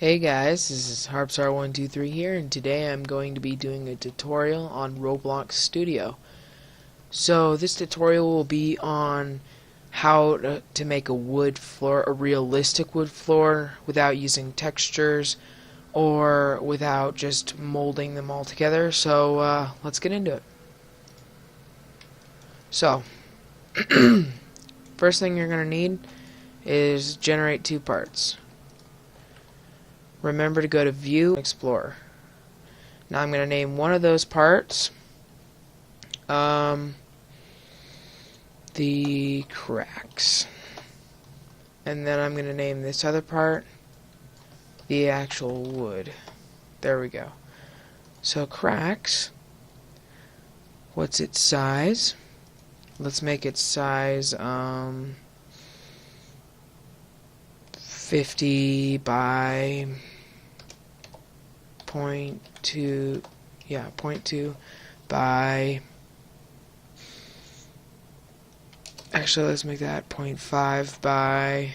Hey guys, this is Harpstar123 here, and today I'm going to be doing a tutorial on Roblox Studio. So this tutorial will be on how to make a wood floor, a realistic wood floor, without using textures or without just molding them all together. So let's get into it. So, first thing you're going to need is generate two parts. Remember to go to View, Explore. Now I'm going to name one of those parts the cracks. And then I'm going to name this other part the actual wood. There we go. So cracks, what's its size? Let's make its size 50 by 0.2, yeah, 0.2 by, actually let's make that 0.5 by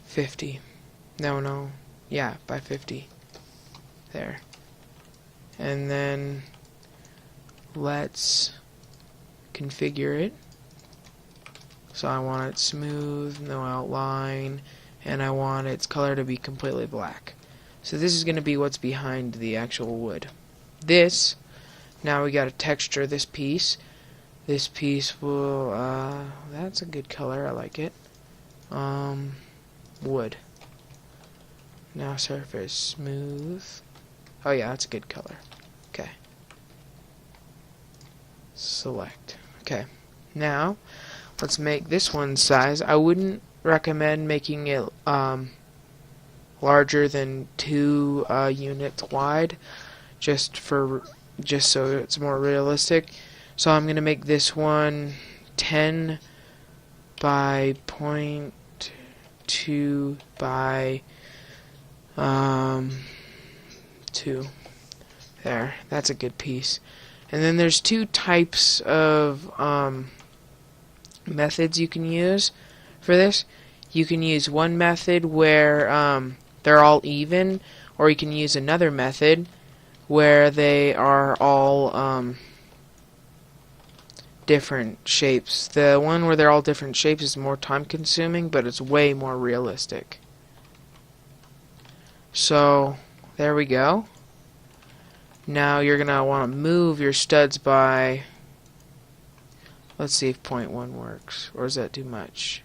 50. No, yeah, by 50. There. And then let's configure it. So I want it smooth, no outline, and I want its color to be completely black. So this is going to be what's behind the actual wood. This, now we got to texture this piece. This piece will, that's a good color, I like it. Wood. Now surface smooth. Oh yeah, that's a good color. Okay. Select. Okay. Now, let's make this one size. I wouldn't recommend making it larger than 2 units wide, just so it's more realistic. So I'm going to make this one 10 by 0.2 by 2. There, that's a good piece. And then there's two types of methods you can use for this. You can use one method where they're all even, or you can use another method where they are all different shapes. The one where they're all different shapes is more time consuming, but it's way more realistic. So there we go. Now you're gonna want to move your studs by, let's see if 0.1 works, or is that too much?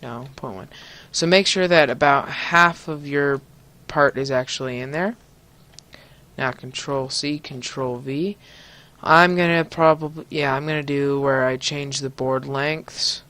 No, 0.1. So make sure that about half of your part is actually in there. Now Control C, Control V. I'm gonna do where I change the board lengths,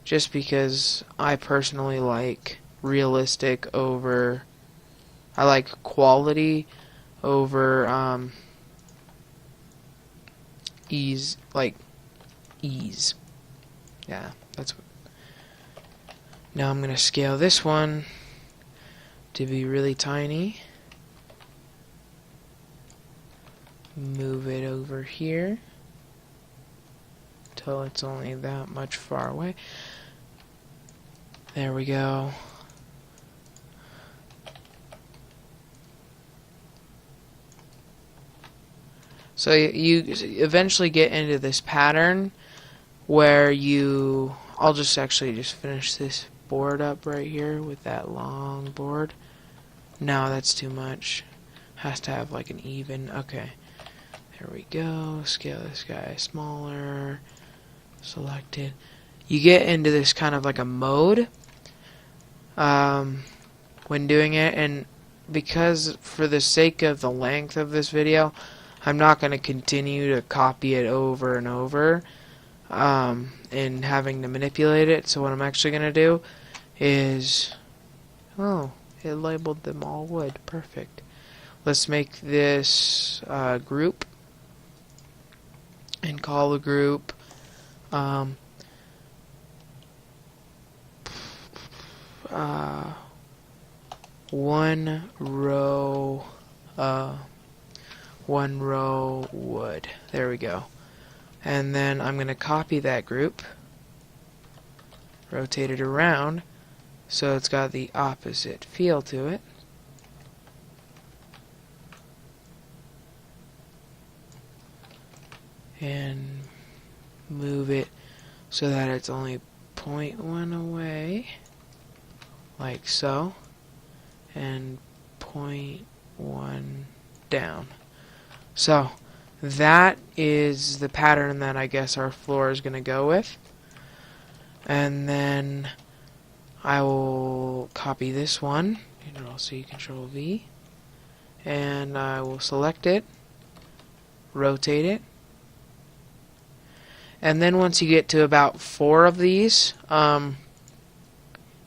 just because I personally like realistic over, I like quality over ease, like ease. Yeah, that's what. Now I'm going to scale this one to be really tiny. Move it over here till it's only that much far away. There we go. So you eventually get into this pattern where I'll just finish this board up right here with that long board. No, that's too much. Has to have like an even. Okay. There we go. Scale this guy smaller. Selected. You get into this kind of like a mode when doing it, and because for the sake of the length of this video, I'm not going to continue to copy it over and over and having to manipulate it. So what I'm actually going to do is, oh, it labeled them all wood. Perfect. Let's make this group and call the group one row wood. There we go. And then I'm going to copy that group, rotate it around, so it's got the opposite feel to it. And move it so that it's only 0.1 away, like so, and 0.1 down. So that is the pattern that I guess our floor is going to go with. And then I will copy this one, Control-C, Control-V, and I will select it, rotate it, and then once you get to about 4 of these in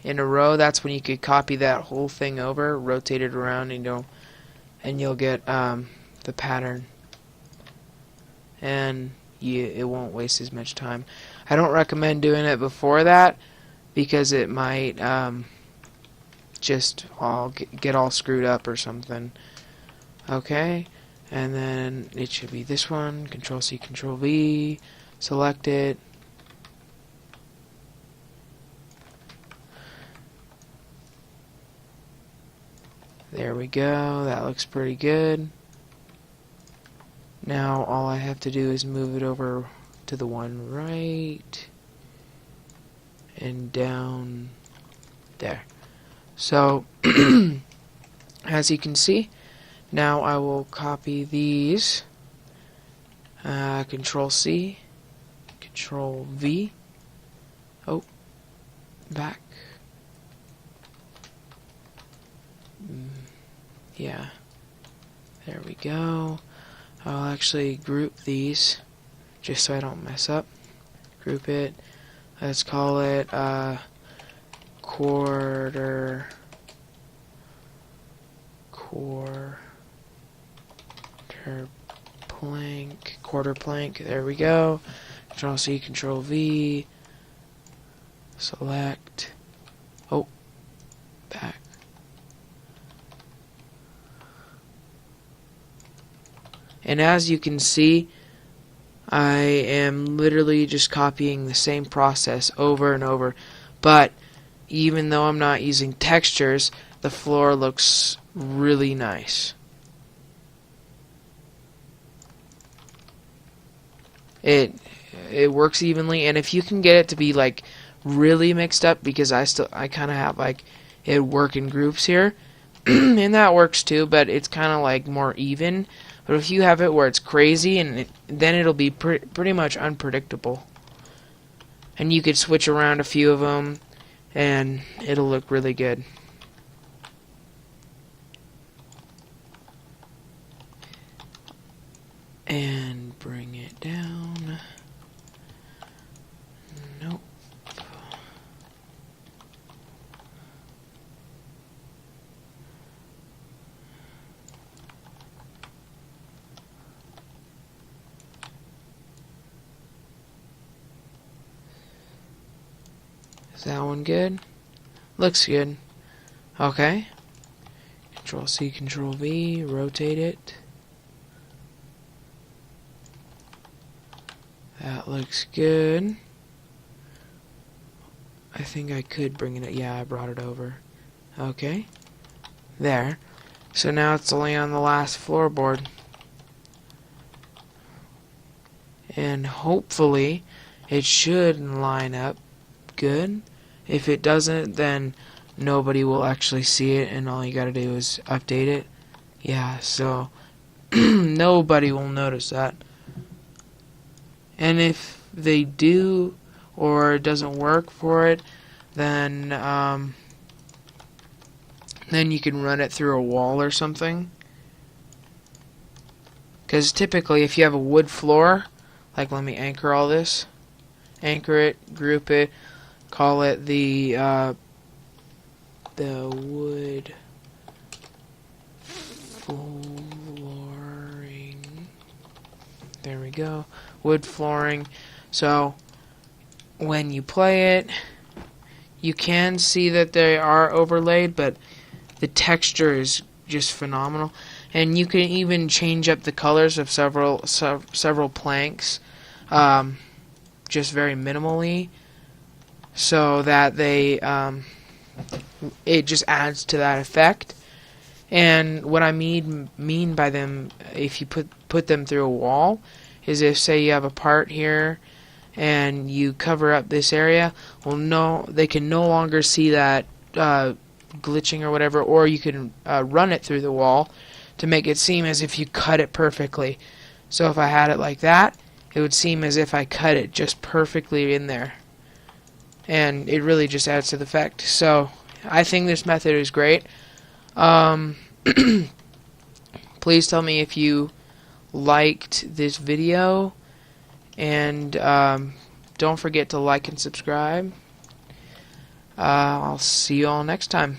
a row, that's when you could copy that whole thing over, rotate it around, and you'll get the pattern, and it won't waste as much time. I don't recommend doing it before that because it might just get all screwed up or something. Okay, and then it should be this one, Control-C, Control-V, select it, there we go, that looks pretty good. Now all I have to do is move it over to the one right and down there. So as you can see, now I will copy these, Control-C, Control-V, back, yeah, there we go. I'll actually group these just so I don't mess up. Group it, let's call it quarter plank, there we go. Control-C, Control-V, select, back. And as you can see, I am literally just copying the same process over and over. But even though I'm not using textures, the floor looks really nice. It works evenly, and if you can get it to be like really mixed up, because I kind of have like it work in groups here, and that works too, but it's kind of like more even. But if you have it where it's crazy, then it'll be pretty much unpredictable. And you could switch around a few of them, and it'll look really good. And bring it down. Nope. Is that one good? Looks good. Okay. Control-C, Control-V, rotate it. That looks good. I think I could bring it, yeah, I brought it over. Okay. There. So now it's only on the last floorboard. And hopefully it should line up good. If it doesn't, then nobody will actually see it, and all you gotta do is update it. Yeah, so nobody will notice that. And if they do, or it doesn't work for it, then you can run it through a wall or something. Because typically, if you have a wood floor, like, let me anchor all this. Anchor it, group it, call it the wood flooring. There we go. Wood flooring. So when you play it, you can see that they are overlaid, but the texture is just phenomenal. And you can even change up the colors of several planks, just very minimally, so that they it just adds to that effect. And what I mean by them, if you put them through a wall, is if, say, you have a part here and you cover up this area, well, no, they can no longer see that glitching or whatever, or you can run it through the wall to make it seem as if you cut it perfectly. So if I had it like that, it would seem as if I cut it just perfectly in there, and it really just adds to the effect. So I think this method is great. Please tell me if you liked this video, and don't forget to like and subscribe. I'll see you all next time.